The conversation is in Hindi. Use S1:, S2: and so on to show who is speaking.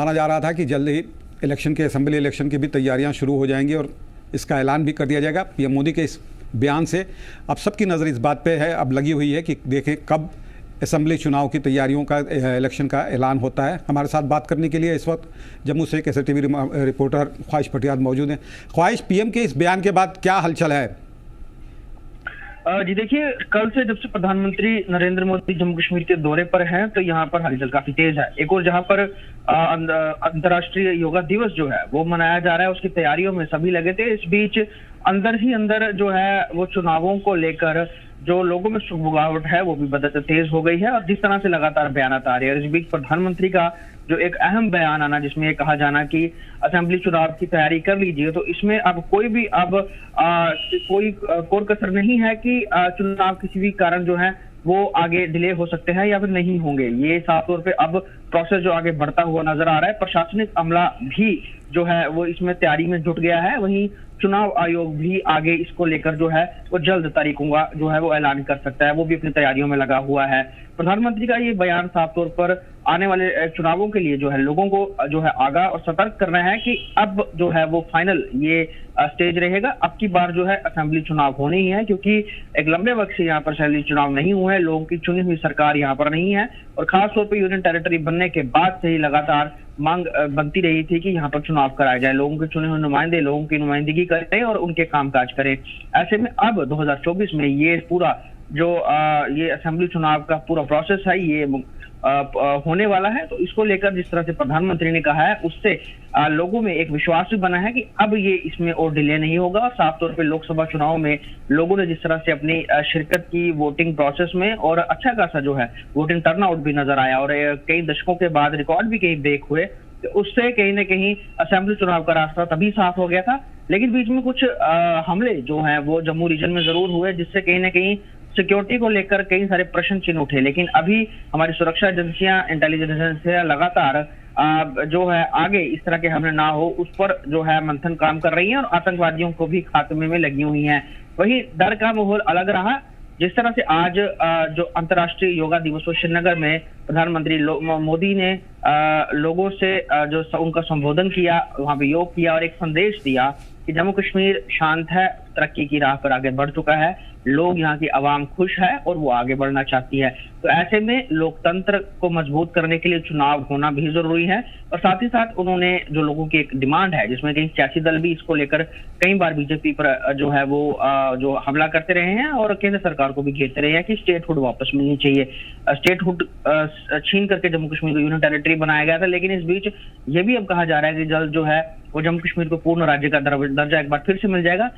S1: माना जा रहा था कि जल्द ही इलेक्शन के असेंबली इलेक्शन की भी तैयारियां शुरू हो जाएंगी और इसका ऐलान भी कर दिया जाएगा। पीएम मोदी के इस बयान से अब सबकी नज़र इस बात पे है, अब लगी हुई है कि देखें कब असेंबली चुनाव की तैयारियों का इलेक्शन का ऐलान होता है। हमारे साथ बात करने के लिए इस वक्त जम्मू से KSTV रिपोर्टर ख्वाहिश पटियाल मौजूद हैं। ख्वाहिश, पीएम के इस बयान के बाद क्या हलचल है?
S2: जी देखिए, कल से जब से प्रधानमंत्री नरेंद्र मोदी जम्मू कश्मीर के दौरे पर हैं तो यहाँ पर हलचल काफी तेज है। एक और जहाँ पर अंतर्राष्ट्रीय योगा दिवस जो है वो मनाया जा रहा है, उसकी तैयारियों में सभी लगे थे। इस बीच अंदर ही अंदर जो है वो चुनावों को लेकर जो लोगों में सुगबुगाहट है वो भी बदलते तेज हो गई है और जिस तरह से लगातार बयान आ रहे हैं और इस बीच प्रधानमंत्री का जो एक अहम बयान आना जिसमें ये कहा जाना कि असेंबली चुनाव की तैयारी कर लीजिए, तो इसमें अब कोई भी कोई कोर कसर नहीं है कि चुनाव किसी भी कारण जो है वो आगे डिले हो सकते हैं या फिर नहीं होंगे। ये साफ तौर पे अब प्रोसेस जो आगे बढ़ता हुआ नजर आ रहा है। प्रशासनिक अमला भी जो है वो इसमें तैयारी में जुट गया है। वहीं चुनाव आयोग भी आगे इसको लेकर जो है वो जल्द तारीखों का जो है वो ऐलान कर सकता है, वो भी अपनी तैयारियों में लगा हुआ है। प्रधानमंत्री का ये बयान साफ तौर पर आने वाले चुनावों के लिए जो है लोगों को जो है आगाह और सतर्क करना है कि अब जो है वो फाइनल ये स्टेज रहेगा। अब की बार जो है असेंबली चुनाव होने ही है, क्योंकि एक लंबे वक्त से यहाँ पर असेंबली चुनाव नहीं हुए हैं। लोगों की चुनी हुई सरकार यहाँ पर नहीं है और खासतौर पर यूनियन टेरिटरी बनने के बाद से ही लगातार मांग बनती रही थी कि यहाँ पर चुनाव कराया जाए, लोगों के चुने हुए नुमाइंदे लोगों की नुमाइंदगी करें और उनके कामकाज करें। ऐसे में अब 2024 में ये पूरा जो ये असेंबली चुनाव का पूरा प्रोसेस है ये होने वाला है। तो इसको लेकर जिस तरह से प्रधानमंत्री ने कहा है उससे लोगों में एक विश्वास भी बना है कि अब ये इसमें और डिले नहीं होगा। साफ तौर पे लोकसभा चुनाव में लोगों ने जिस तरह से अपनी शिरकत की वोटिंग प्रोसेस में और अच्छा खासा जो है वोटिंग टर्नआउट भी नजर आया और कई दशकों के बाद रिकॉर्ड भी कई ब्रेक हुए, तो उससे कहीं ना कहीं असेंबली चुनाव का रास्ता तभी साफ हो गया था। लेकिन बीच में कुछ हमले जो हैं वो जम्मू रीजन में जरूर हुए, जिससे कहीं ना कहीं सिक्योरिटी को लेकर कई सारे प्रश्न चिन्ह उठे। लेकिन अभी हमारी सुरक्षा एजेंसियां, इंटेलिजेंस एजेंसियां लगातार जो है आगे इस तरह के हमले ना हो उस पर जो है मंथन काम कर रही हैं और आतंकवादियों को भी खात्मे में लगी हुई हैं। वहीं डर का माहौल अलग रहा। जिस तरह से आज जो अंतर्राष्ट्रीय योगा दिवस को श्रीनगर में प्रधानमंत्री मोदी ने लोगों से जो उनका संबोधन किया, वहां पे योग किया और एक संदेश दिया कि जम्मू कश्मीर शांत है, तरक्की की राह पर आगे बढ़ चुका है, लोग यहाँ की आवाम खुश है और वो आगे बढ़ना चाहती है। तो ऐसे में लोकतंत्र को मजबूत करने के लिए चुनाव होना भी जरूरी है। और साथ ही साथ उन्होंने जो लोगों की एक डिमांड है, जिसमें कई सियासी दल भी इसको लेकर कई बार बीजेपी पर जो है वो जो हमला करते रहे हैं और केंद्र सरकार को भी घेरते रहे हैं कि स्टेटहुड वापस मिलनी चाहिए। स्टेटहुड छीन करके जम्मू कश्मीर को यूनियन टेरिटरी बनाया गया था, लेकिन इस बीच ये भी अब कहा जा रहा है कि जल्द जो है वो जम्मू कश्मीर को पूर्ण राज्य का दर्जा एक बार फिर से मिल जाएगा।